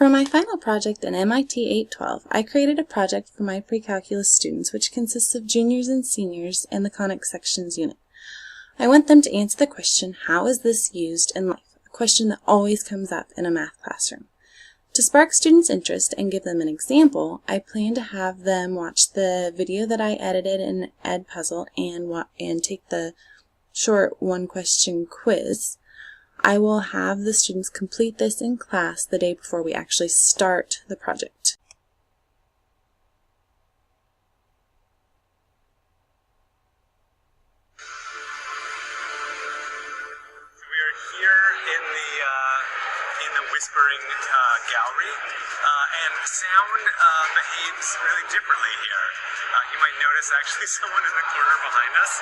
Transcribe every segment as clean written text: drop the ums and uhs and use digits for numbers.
For my final project in MIT 812, I created a project for my pre-calculus students which consists of juniors and seniors in the conic sections unit. I want them to answer the question, how is this used in life? A question that always comes up in a math classroom. To spark students' interest and give them an example, I plan to have them watch the video that I edited in Edpuzzle and take the short one-question quiz. I will have the students complete this in class the day before we actually start the project. We are here in the whispering gallery, and sound behaves really differently here. You might notice actually someone in the corner behind us.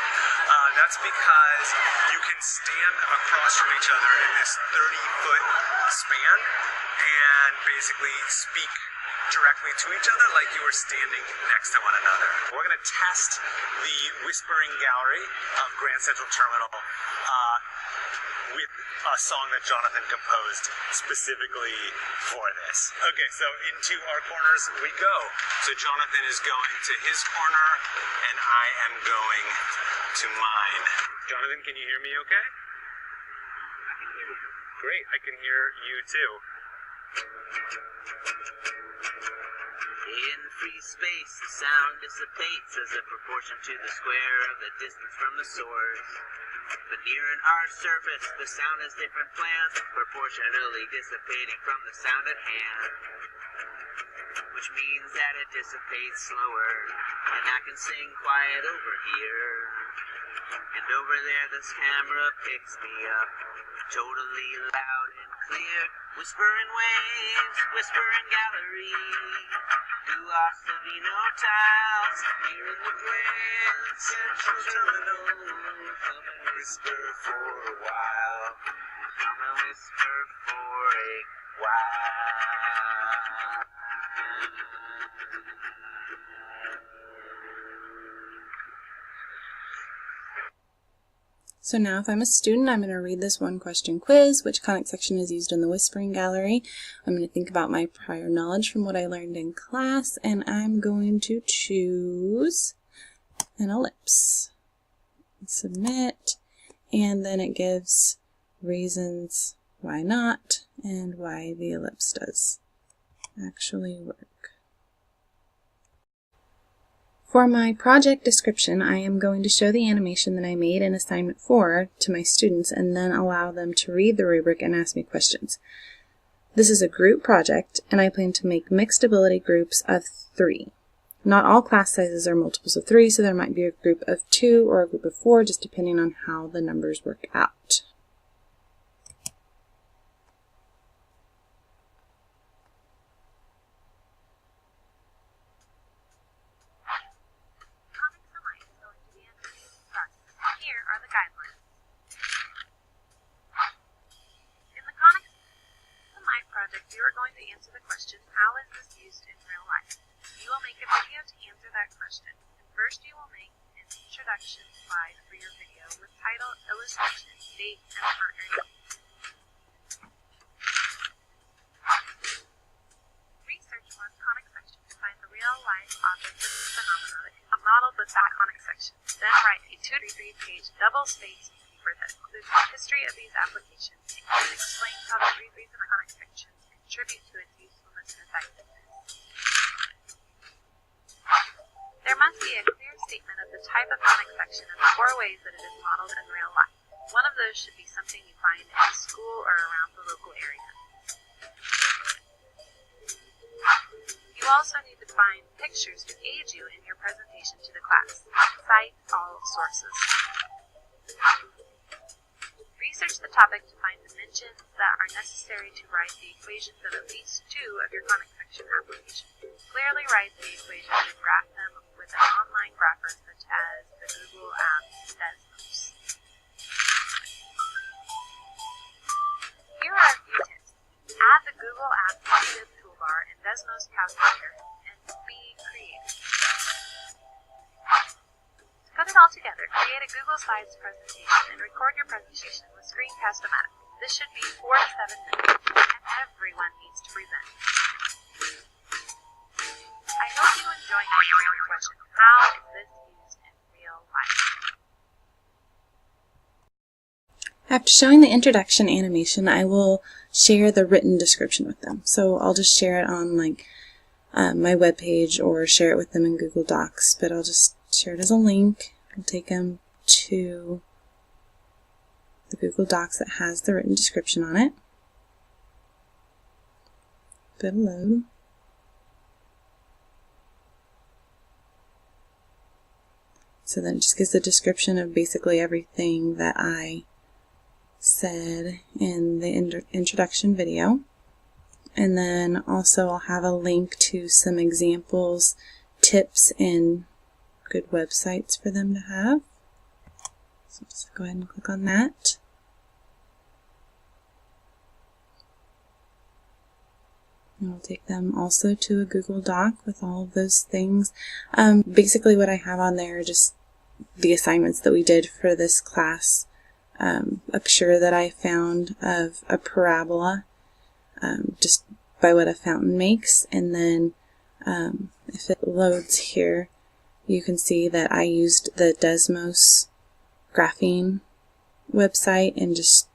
That's because you can stand across from each other in this 30-foot span and basically speak directly to each other like you were standing next to one another. We're going to test the whispering gallery of Grand Central Terminal with a song that Jonathan composed specifically for this. Okay, so into our corners we go. So Jonathan is going to his corner and I am going to mine. Jonathan, can you hear me okay? I can hear you. Great, I can hear you too. In free space, the sound dissipates as a proportion to the square of the distance from the source. But near an arched surface, the sound has different plans, proportionally dissipating from the sound at hand. Which means that it dissipates slower, and I can sing quiet over here. And over there this camera picks me up, totally loud and clear. Whispering waves, whispering gallery. Dua Savino tiles, here in the Grand Central Terminal. Come and whisper for a while. Come and whisper for a while. So now if I'm a student, I'm going to read this one-question quiz, which conic section is used in the whispering gallery. I'm going to think about my prior knowledge from what I learned in class, and I'm going to choose an ellipse. Submit, and then it gives reasons why not and why the ellipse does actually work. For my project description, I am going to show the animation that I made in assignment 4 to my students and then allow them to read the rubric and ask me questions. This is a group project, and I plan to make mixed ability groups of 3. Not all class sizes are multiples of 3, so there might be a group of 2 or a group of 4, just depending on how the numbers work out. Here are the guidelines. In the Conics Semi project, you are going to answer the question, how is this used in real life? You will make a video to answer that question. And first you will make an introduction slide for your video with title, illustration, date, and partner name. Research one conic section to find the real-life objects and phenomena that can be modeled with that conic section. Then write a 2-3-page double-spaced paper that includes the history of these applications and explains how the 3 reasons conic sections contribute to its usefulness and effectiveness. There must be a clear statement of the type of conic section and the 4 ways that it is modeled in real life. One of those should be something you find in a school or around the local area. You also need to find pictures to aid you in your presentation to the class. Cite all sources. Research the topic to find dimensions that are necessary to write the equations of at least 2 of your conic section applications. Clearly write the equations and graph them with an online grapher such as the Google app Desmos. Here are a few tips. Add the Google app Creative toolbar and Desmos calculator and be creative. To put it all together, create a Google Slides presentation and record your presentation with Screencast-O-Matic. This should be 4 to 7 minutes, and everyone needs to present. After showing the introduction animation, I will share the written description with them. So I'll just share it on my webpage or share it with them in Google Docs, but I'll just share it as a link. I'll take them to the Google Docs that has the written description on it. Bit of load. So then it just gives the description of basically everything that I said in the introduction video. And then also I'll have a link to some examples, tips, and good websites for them to have. So just go ahead and click on that. And I'll take them also to a Google Doc with all of those things. Basically what I have on there are just the assignments that we did for this class. A picture that I found of a parabola, just by what a fountain makes, and then if it loads here, you can see that I used the Desmos graphene website and just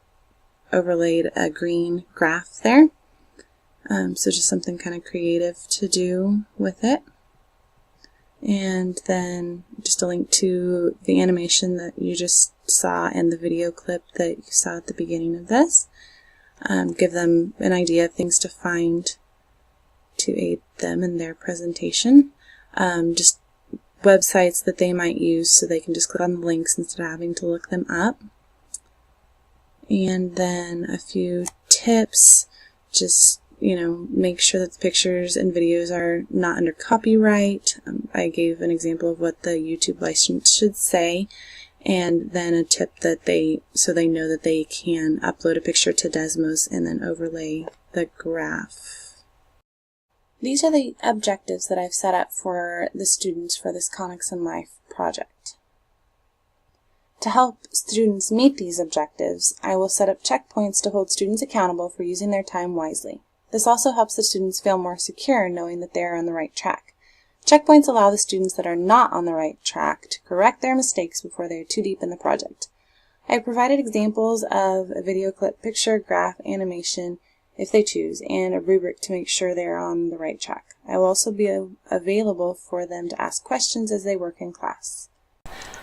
overlaid a green graph there. So just something kind of creative to do with it. And then just a link to the animation that you just saw and the video clip that you saw at the beginning of this. Give them an idea of things to find to aid them in their presentation. Just websites that they might use so they can just click on the links instead of having to look them up. And then a few tips, just make sure that the pictures and videos are not under copyright. I gave an example of what the YouTube license should say, and then a tip that so they know that they can upload a picture to Desmos and then overlay the graph. These are the objectives that I've set up for the students for this Conics in Life project. To help students meet these objectives, I will set up checkpoints to hold students accountable for using their time wisely. This also helps the students feel more secure knowing that they are on the right track. Checkpoints allow the students that are not on the right track to correct their mistakes before they are too deep in the project. I have provided examples of a video clip, picture, graph, animation, if they choose, and a rubric to make sure they are on the right track. I will also be available for them to ask questions as they work in class.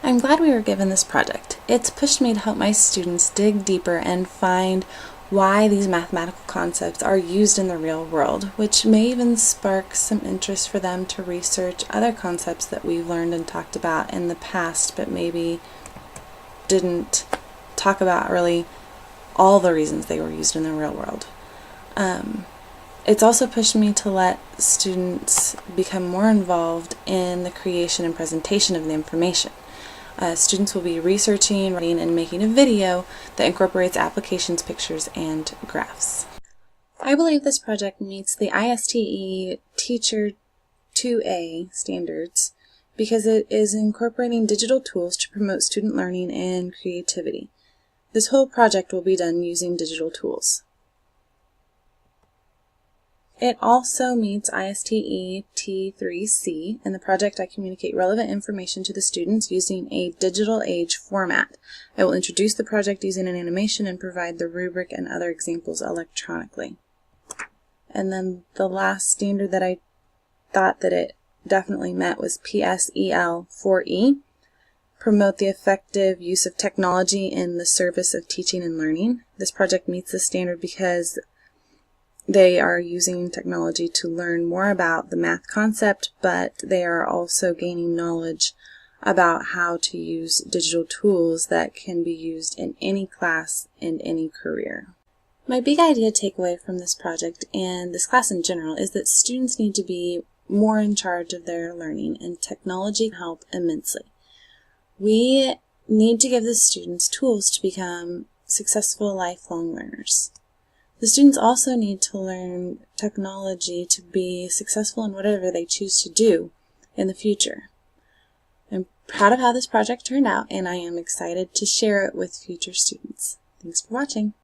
I'm glad we were given this project. It's pushed me to help my students dig deeper and find why these mathematical concepts are used in the real world, which may even spark some interest for them to research other concepts that we've learned and talked about in the past, but maybe didn't talk about really all the reasons they were used in the real world. It's also pushed me to let students become more involved in the creation and presentation of the information. Students will be researching, writing, and making a video that incorporates applications, pictures, and graphs. I believe this project meets the ISTE Teacher 2A standards because it is incorporating digital tools to promote student learning and creativity. This whole project will be done using digital tools. It also meets ISTE T3C. In the project, I communicate relevant information to the students using a digital age format. I will introduce the project using an animation and provide the rubric and other examples electronically. And then the last standard that I thought that it definitely met was PSEL 4E. Promote the effective use of technology in the service of teaching and learning. This project meets this standard because they are using technology to learn more about the math concept, but they are also gaining knowledge about how to use digital tools that can be used in any class and any career. My big idea takeaway from this project and this class in general is that students need to be more in charge of their learning, and technology can help immensely. We need to give the students tools to become successful lifelong learners. The students also need to learn technology to be successful in whatever they choose to do in the future. I'm proud of how this project turned out, and I am excited to share it with future students. Thanks for watching.